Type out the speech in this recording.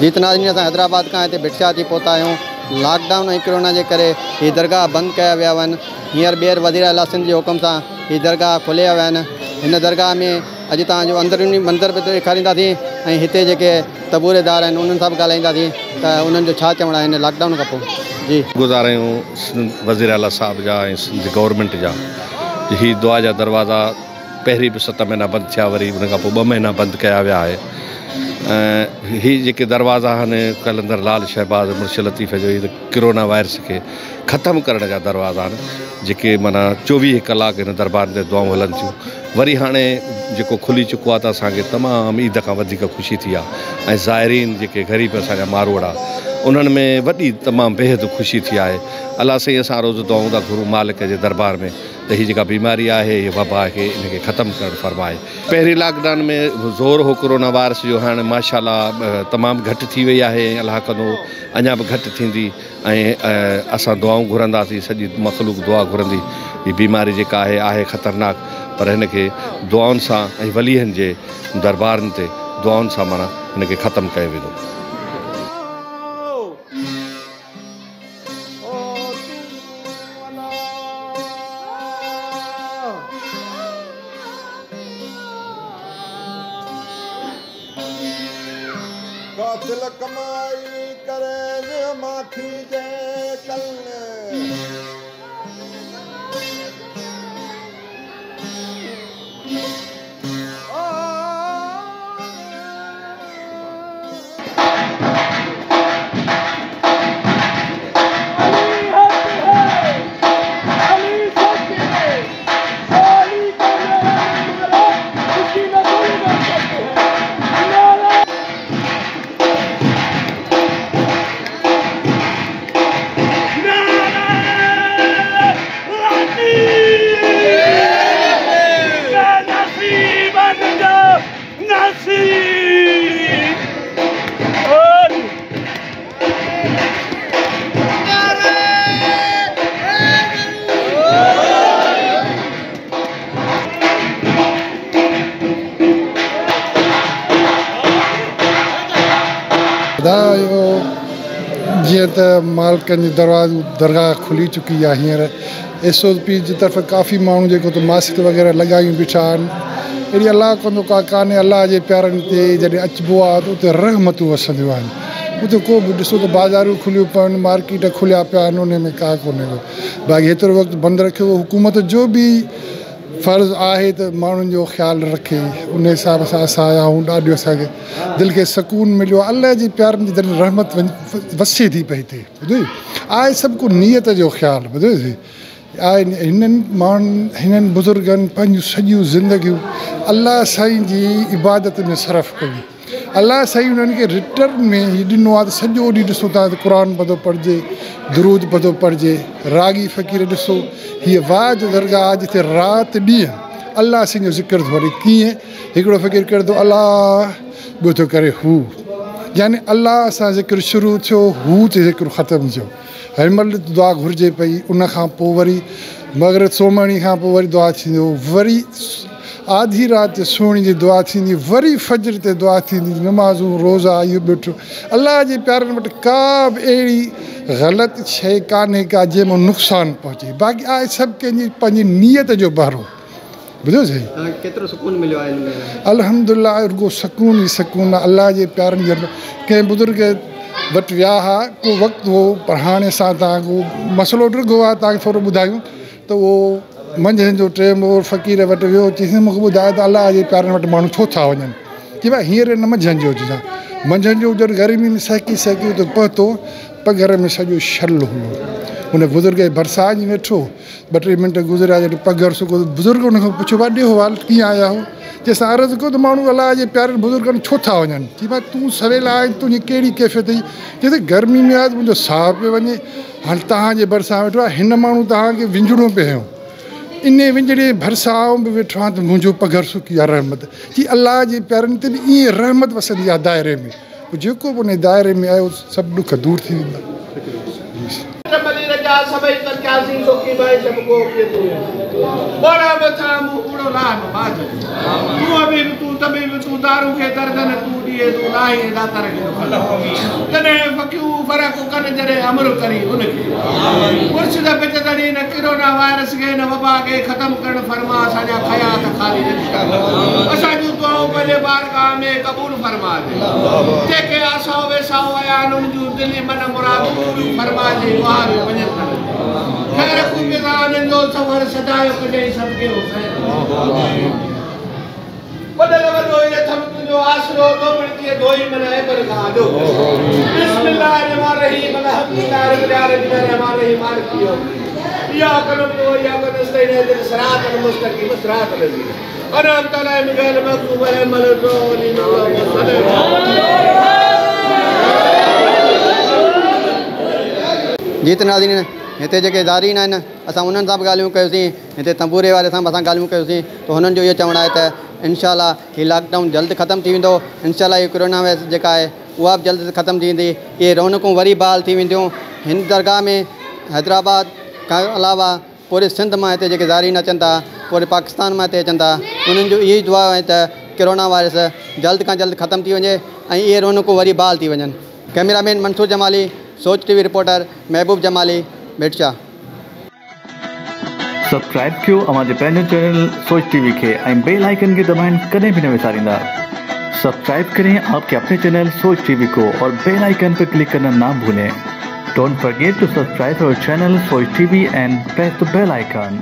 जीतनाथ जी असां हैदराबाद का हिते भिक्षा थी पहुता आहियूं। लॉकडाउन ऐं कोरोना जे करे हीअ दरगाह बंदि कया विया हुआ आहिनि। हींअर ॿीहर वज़ीर आला सिंध जे हुकुम सां हीअ दरगाह खोलिया विया आहिनि। हिन दरगाह में अॼु तव्हांजो अंदरूनी मंदर बि ॾेखारींदासीं ऐं हिते जेके तबूरेदार आहिनि उन्हनि सां बि ॻाल्हाईंदासीं त उन्हनि जो छा चवणु आहे हिन लॉकडाउन खां पोइ। जी गुज़ार आहियूं वज़ीर आला साहब जा ऐं सिंध गवर्नमेंट जा। हीअ दुआ जा दरवाज़ा पहिरीं बि 7 महीना बंदि थिया, वरी उन खां पोइ 2 महीना बंदि कया विया आहे। ही जेके दरवाज़ा आहिनि कलंदर लाल शहबाज मुर्शिद लतीफ़ जो हीअ कोरोना वायरस खे ख़तमु करण जा दरवाज़ा आहिनि, जेके माना 24 कलाक हिन दरबार ते दुआऊं हलनि थियूं। वरी हाणे जेको खुली चुको आहे त असांखे तमामु ईद खां वधीक ख़ुशी थी आहे ऐं ज़ाइरीन जेके ग़रीब असांजा मारवाड़ आहे उन्हनि में वॾी तमामु बेहद ख़ुशी थी आहे। अलाह साईं असां रोज़ु दुआऊं था घुरूं मालिक जे दरबार में त हीअ जेका बीमारी आहे हीअ वबा खे इनखे ख़तमु करणु फरमाए। पहिरीं लॉकडाउन में ज़ोर हो कोरोना वायरस जो, हाणे माशाअल्लाह तमामु घटि थी वई आहे। अलाह कंदो अञा बि घटि थींदी ऐं असां दुआऊं घुरंदासीं, सॼी मख़लूक दुआ घुरंदी। हीअ बीमारी जेका आहे ख़तरनाक, पर हिनखे दुआउनि सां ऐं वलीहनि जे दरबारनि ते दुआउनि सां माना हिनखे ख़तमु कयो वेंदो। दिल कमाई करे माथी जे कल जीअं त मालिकनि जी दरगाह खुली चुकी आहे। हींअर SOP जी तरफ़ काफ़ी माण्हू जेको त मास्क वग़ैरह लॻायूं बीठा आहिनि। अहिड़ी अलाह कंदो का कान्हे। अलाह जे प्यारनि ते जॾहिं अचिबो आहे त उते रहमतूं वसंदियूं आहिनि। उते को बि ॾिसो त बाज़ारूं खुलियूं पियूं आहिनि, मार्केट खुलिया पिया आहिनि, उन में का कोन्हे को। बाक़ी हेतिरो वक़्तु बंदि रखियो हुकूमत जो बि फ़र्ज़ु आहे त माण्हुनि जो ख़्यालु रखे। उन हिसाब सां असां आया आहियूं। ॾाढो असांखे दिलि खे सुकून मिलियो। अलाह जे प्यारनि जी जॾहिं रहमत वसे थी पई थिए, ॿुधो आहे सभु को नियत जो ख़्यालु। ॿुधोसीं आहे हिननि माण्हुनि हिननि बुज़ुर्गनि पंहिंजूं सॼियूं ज़िंदगियूं अलाह साईं जी इबादत में सरफ़ कयूं। अलाह साईं उन्हनि खे रिटर्न में हीउ ॾिनो आहे त सॼो ॾींहुं ॾिसो था त क़ुर पधो पढ़िजे, दुरूद पधो पढ़िजे। रागी फ़क़ीर ॾिसो हीअ वाज दरगाह आहे जिते राति ॾींहुं अलाह साईं जो ज़िक्र थो वठे। कीअं हिकिड़ो फ़क़ीर करे थो अलाह ॿियो थो करे हू, यानी अलाह सां ज़िक्र शुरू थियो, हू ते ज़िक्र ख़तमु थियो। हिन महिल दुआ घुरिजे पई, उन खां पोइ वरी मग़रिब सोमणी खां पोइ वरी दुआ थींदो, वरी आधी राति सुहिणी जी दुआ थींदी, वरी फजर ते दुआ थींदी, नमाज़ूं रोज़ा इहो ॿियो। अलाह जे प्यारनि वटि का बि अहिड़ी ग़लति शइ कान्हे का जंहिंमें नुक़सानु पहुचे। बाक़ी आहे सभु कंहिंजी पंहिंजी नियत जो बहिरो। ॿुधो सही केतिरो सुकून मिलियो आहे? अल्हम्दुलिल्लाह रुगो सुकून ई सुकून आहे। अलाह जे प्यारनि जे कंहिं बुज़ुर्ग वटि विया हुआ, को वक़्तु हो, पर हाणे असां तव्हांखे मसइलो ॾिघो आहे तव्हांखे थोरो ॿुधायूं त उहो मंझंदि जो टाइम हो, फ़क़ीर वटि वियो, चईं मूंखे ॿुधाए त अलाह जे प्यारनि वटि माण्हू छो था वञनि। की भाई हींअर न मंझंदि जो हुजे, मंझंदि जो जॾहिं गर्मी में सहकी त पहुतो पघर में सॼो शल हुयो। उन बुज़ुर्ग जे भरिसां ई वेठो 2-3 मिंट गुज़रिया जॾहिं पग और सुको बुज़ुर्ग उन खां पुछो ॾियो हाल कीअं आया हो जंहिंसां अर्ज़ु कयो त माण्हू अलाह जे प्यारनि बुज़ुर्गनि छो था वञनि चई भाई तूं सवेल आहे तुंहिंजी कहिड़ी कैफ़ियत हुई चई गर्मी में आहे मुंहिंजो साहु पियो वञे हाणे तव्हांजे भरिसां वेठो आहे हिन माण्हू तव्हांखे विंझणो पियो इन विंझड़े भरिसां बि वेठो आहे त मुंहिंजो पघर सुकी आहे रहमत जी अलाह जे प्यारनि ते बि ईअं रहमत वसंदी आहे दायरे में जेको बि उन दायरे में आयो सभु ॾुख दूर थी वेंदा कोरोना वायरस खे न वबा खे ख़त्म करण फरमा असांजा खयात खाली असांजूं दुआऊं पंहिंजे बारगाह में क़बूल फरमा दे जेके आसाओ वेसाओ आया आहिनि उन जूं दिली मन मुरादूं पूरियूं फरमा दे वाह वञनि ख़ैर ख़ूबी सां उन्हनि जो सफ़र सदायो कॾहिं सदिके हुसैन वॾे वॾो इन थमकियो आसरो दोबड़ीअ धोई मन ऐबर खां ॾो बिस्मिल्लाह रहमान रहीम अल्हम्दुलिल्लाह रब्बिल आलमीन रहमान रहीम मालिक यौम या कलम नो या नस्तईन इहदिन सिरात मुस्तकीम सिरात अलज़ीन अनअमत अलैहिम गैर मग़ज़ूब अलैहिम वलद्दॉलीन जीत नाज़रीन हिते जेके ज़ारीन आहिनि असां उन्हनि सां बि ॻाल्हियूं कयोसीं हिते तंबूरे वारे सां बि असां ॻाल्हियूं कयोसीं त हुननि जो इहो चवणु आहे त इंशाअल्लाह हीउ लॉकडाउन जल्द ख़तमु थी वेंदो इंशाअल्लाह हीअ कोरोना वायरस जेका आहे उहा बि जल्द ख़तमु थी वेंदी इहे रौनकूं वरी बहाल थी वेंदियूं हिन दरगाह में हैदराबाद खां अलावा पूरे सिंध मां हिते जेके ज़ारीन अचनि था पूरे पाकिस्तान मां हिते अचनि था उन्हनि जो इहा ई दुआ आहे त कोरोना वायरस जल्द खां जल्द ख़तमु थी वञे ऐं इहे रौनकूं वरी बहाल थी वञनि कैमरामैन मंसूर जमाली सोच टीवी रिपोर्टर महबूब जमाली बेटशा सब्सक्राइब कयो हमारे पैनल चैनल सोच टीवी के बेल आइकन के दबाएं कदें भी न विसारिंदा सब्सक्राइब करें आपके अपने चैनल सोच टीवी को और बेल आइकन पर क्लिक करना ना भूलें don't forget to subscribe our channel Soch TV and press the bell icon